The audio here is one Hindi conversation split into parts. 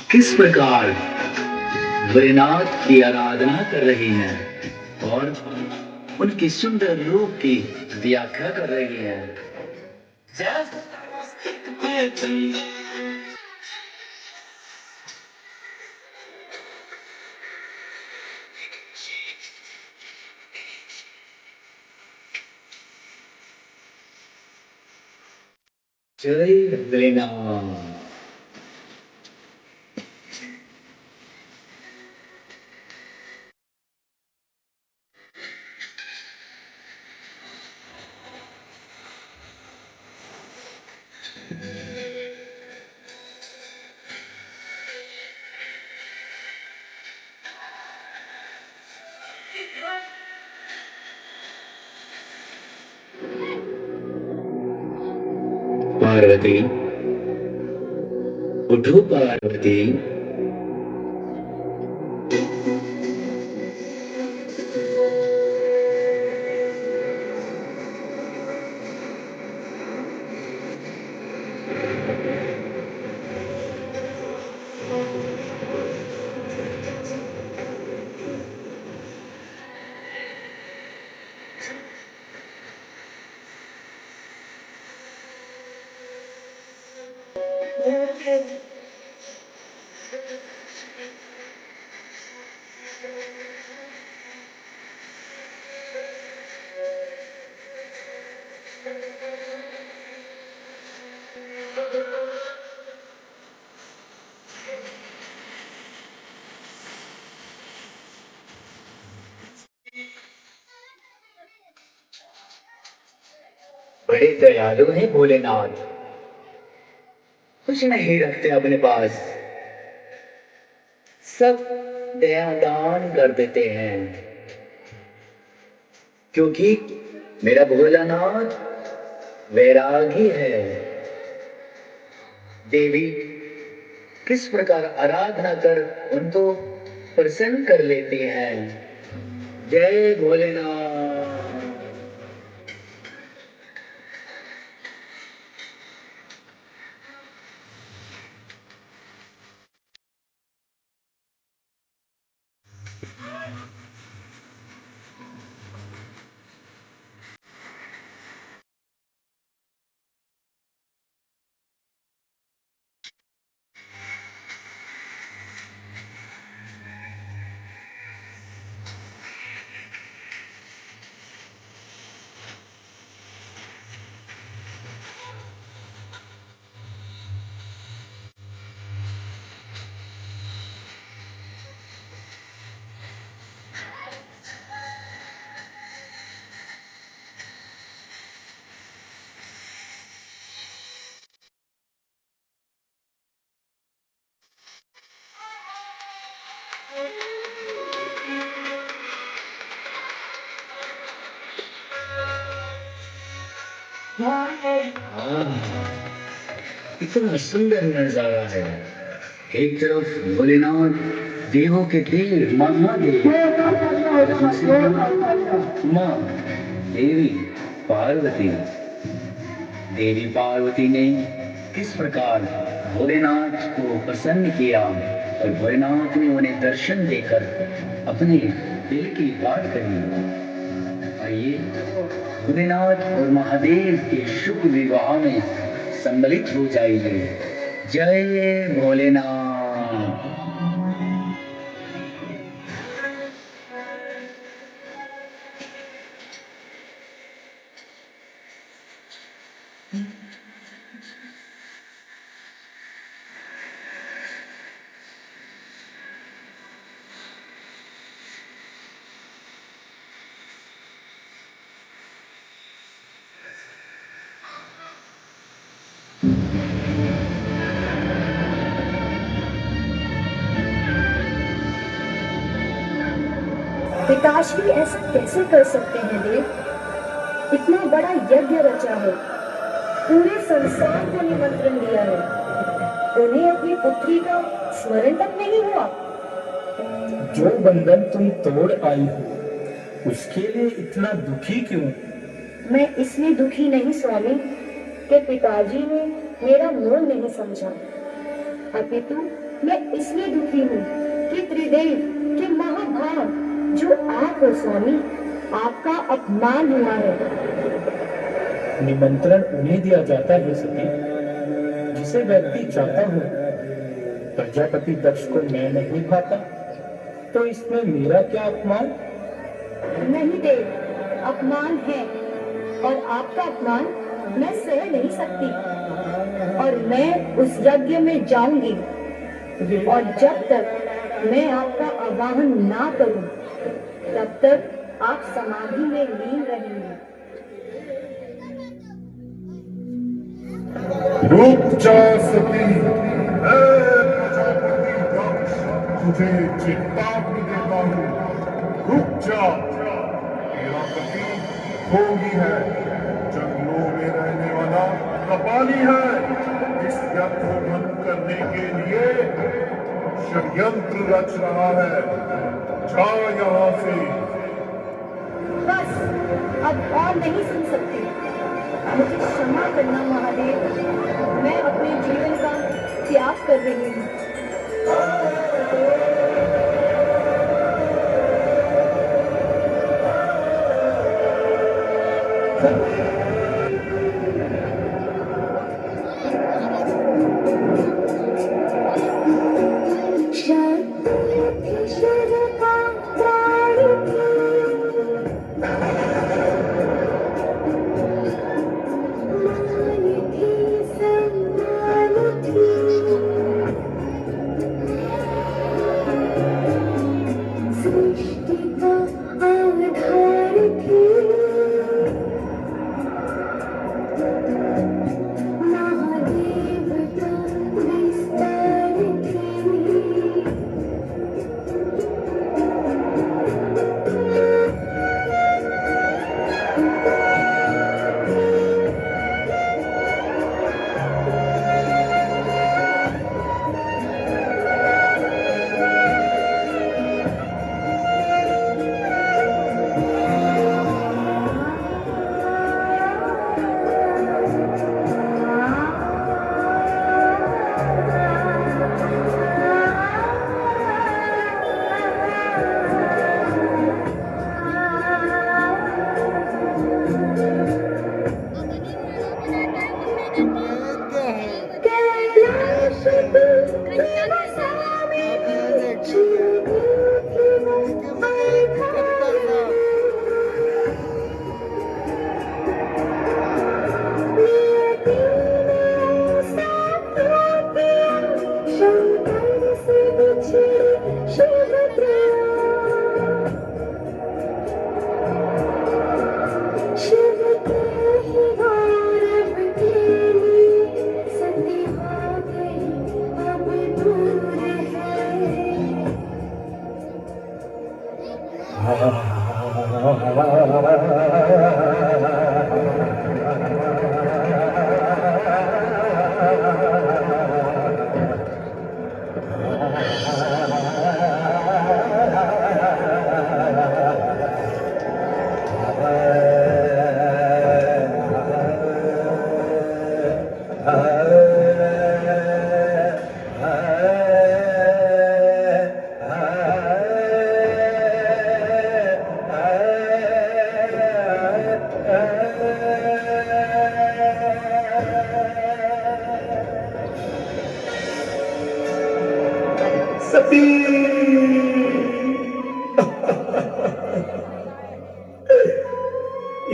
किस प्रकार भोलेनाथ की आराधना कर रही हैं और उनकी सुंदर रूप की व्याख्या कर रही हैं। जय भोलेनाथ। पार्वती, उठो पार्वती। बड़े दयालु हैं भोलेनाथ, कुछ नहीं रखते अपने पास, सब दया दान कर देते हैं। क्योंकि मेरा भोलानाथ वैरागी है। देवी किस प्रकार आराधना कर उनको प्रसन्न कर लेती हैं। जय भोलेनाथ। इतना सुंदर नजारा है। एक तरफ भोलेनाथ देवों के देव महादेव, माँ देवी पार्वती। देवी पार्वती ने किस प्रकार भोलेनाथ को प्रसन्न किया और भोलेनाथ ने उन्हें दर्शन देकर अपने दिल की बात कही। आइए भोलेनाथ और महादेव के शुभ विवाह में सम्मिलित हो जाइए। जय भोलेनाथ। पिताश्री ऐसा कैसे कर सकते हैं देव? इतना बड़ा यज्ञ रचा है, पूरे संसार को निमंत्रण दिया है, उन्हें अपनी पुत्री का स्मरण तक नहीं हुआ। जो बंधन तुम तोड़ आई हो, उसके लिए इतना दुखी क्यों? मैं इसलिए दुखी नहीं स्वामी कि पिताजी ने मेरा मोह नहीं समझा, अपितु मैं इसलिए दुखी हूँ कि त्रिदेव के महाभाव जो आप हो स्वामी, आपका अपमान हुआ है। निमंत्रण उन्हें दिया जाता है सती जिसे व्यक्ति चाहता हो। प्रजापति दक्ष को मैं नहीं भाता तो इसमें मेरा क्या अपमान? नहीं देव, अपमान है और आपका अपमान मैं सह नहीं सकती और मैं उस यज्ञ में जाऊंगी और जब तक मैं आपका आवाहन ना करूं तब तक आप समाधि में लीन रहेंगे। रुक जा सती, ऐ प्रजापति दक्ष, तुझे चेतावनी देता हूँ, रुक जा। तेरा पति भोगी है, जंगलों में रहने वाला कपाली है, इस यज्ञ को भंग करने के लिए षड्यंत्र रच रहा है। जा यहाँ से। बस, अब और नहीं सुन सकती। मुझे क्षमा करना महादेव, मैं अपने जीवन का त्याग कर रही हूँ।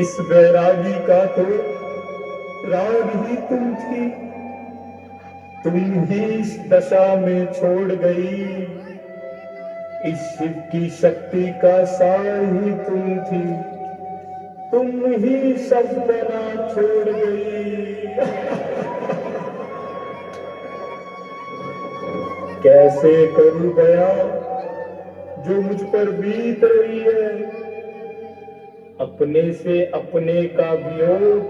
इस वैरागी का तो राग ही तुम थी, तुम ही इस दशा में छोड़ गई। इस शिव की शक्ति का सार ही तुम थी, तुम ही सब बना छोड़ गई। कैसे करूं बयां जो मुझ पर बीत रही है, अपने से अपने का वियोग,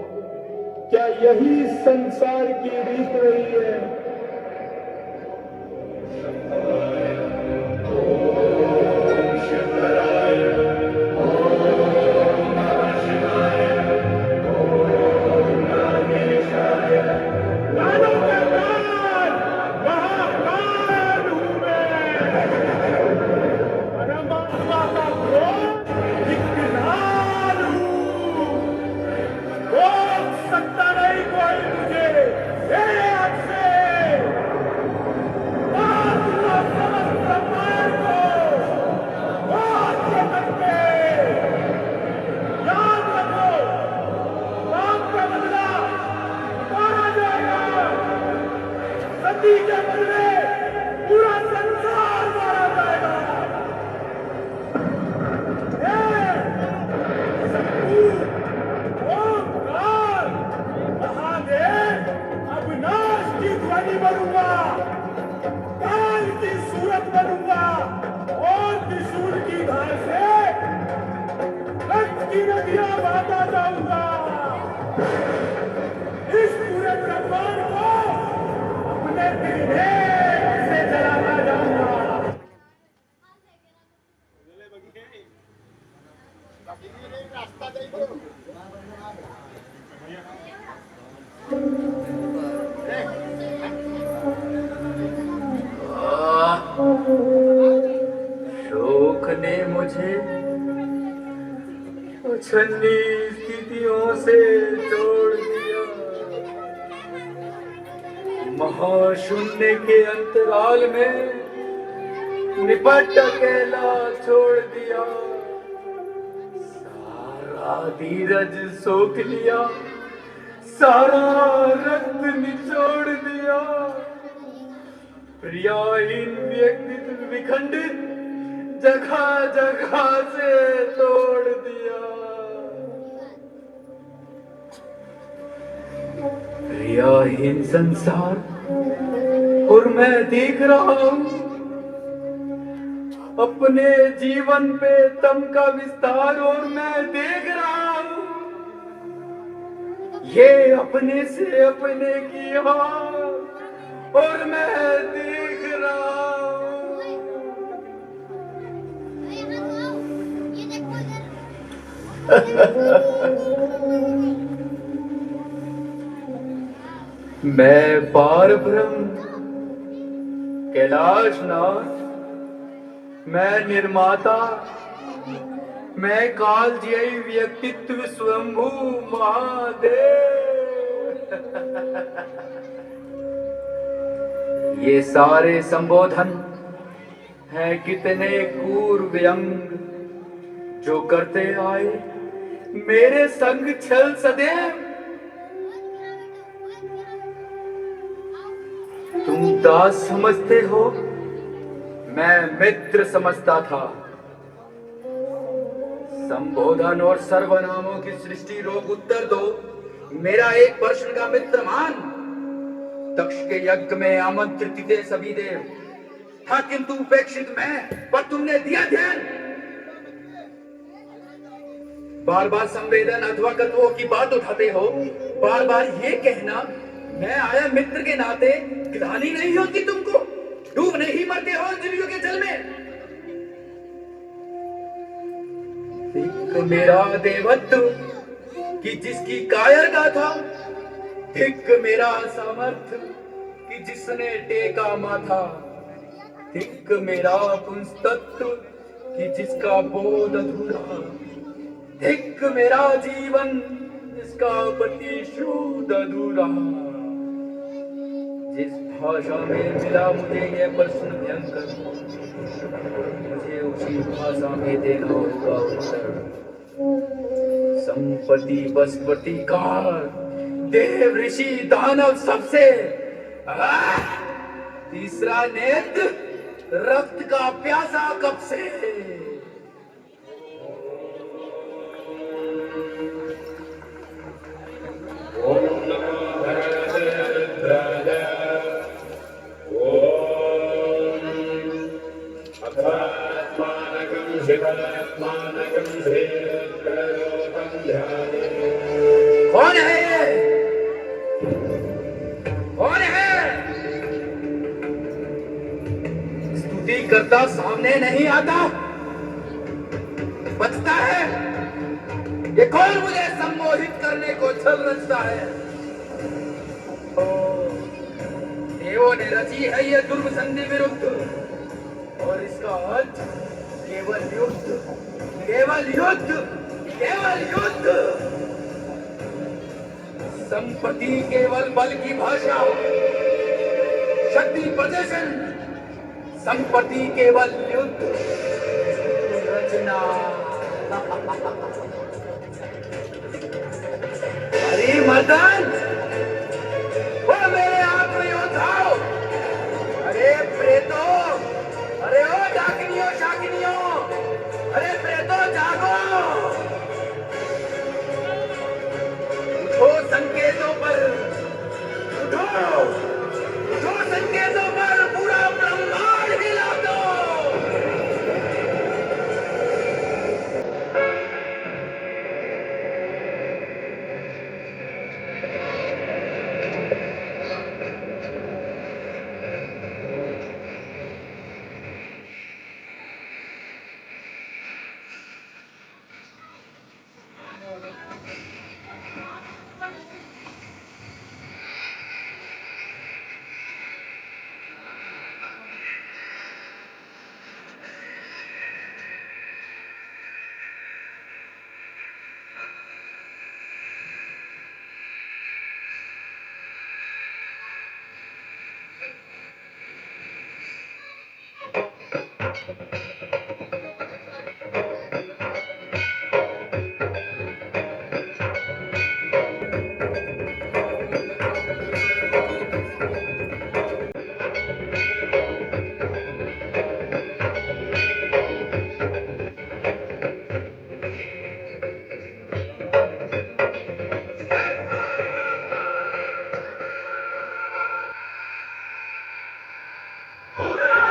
क्या यही संसार की रीत रही है? महाकाल छन्नी स्थितियों से जोड़ दिया। महाशून्य के अंतराल में निपट अकेला छोड़ दिया। सारा धीरज सोख लिया, सारा रक्त निचोड़ दिया। प्रियाहीन व्यक्तित्व विखंडित जगह जगह से तोड़ दिया। प्रियाहीन संसार और मैं देख रहा हूं अपने जीवन पे तम का विस्तार, और मैं देख रहा हूं ये अपने से अपने की हार, और मैं देख रहा हूं। मैं पार ब्रह्म कैलाशनाथ, मैं निर्माता, मैं कालजयी व्यक्तित्व स्वयंभू महादेव। ये सारे संबोधन हैं कितने क्रूर व्यंग जो करते आए मेरे संग छल सदैव। तुम दास समझते हो, मैं मित्र समझता था। संबोधन और सर्वनामों की सृष्टि रोग उत्तर दो, मेरा एक प्रश्न का मित्र मान। दक्ष के यज्ञ में आमंत्रित थे सभी देव, था किंतु उपेक्षित मैं, पर तुमने दिया ध्यान। बार बार संवेदन अथवा कत्वों की बात उठाते हो, बार बार ये कहना मैं आया मित्र के नाते, ग्लानि नहीं होती तुमको? डूब नहीं मरते हो अंजलियों के जल में? एक मेरा देवत्व कि जिसकी कायर गाथा, एक मेरा सामर्थ्य कि जिसने टेका माथा, एक मेरा पुंस्तत्व कि जिसका बोध अधूरा, एक मेरा जीवन जिसका प्रतिशोध अधूरा। जिस भाषा में मिला मुझे यह प्रश्न भयंकर, मुझे उसी भाषा में देना होगा उत्तर। संपत्ति बसपति कार, देव ऋषि दानव सबसे, तीसरा नेत्र रक्त का प्यासा कब से। कौन है ये? कौन है? स्तुति करता सामने नहीं आता, बचता है। ये कौन मुझे सम्मोहित करने को छल रचता है? देवों ने रची है ये दुर्संधि विरुद्ध, और इसका अर्थ केवल युद्ध, केवल युद्ध, केवल युद्ध। संपत्ति केवल बल की भाषा, शक्ति प्रदर्शन, संपत्ति केवल युद्ध रचना। अरे मर्दन, वो मेरे आत्मयोद्धाओ, अरे प्रेतो, अरे ओ डाकिनियों शाकिनियों, अरे प्रेतो जागो, उठो संकेतों पर, उठो, उठो संकेतों पर, पूरा ब्रह्मांड हिला दो।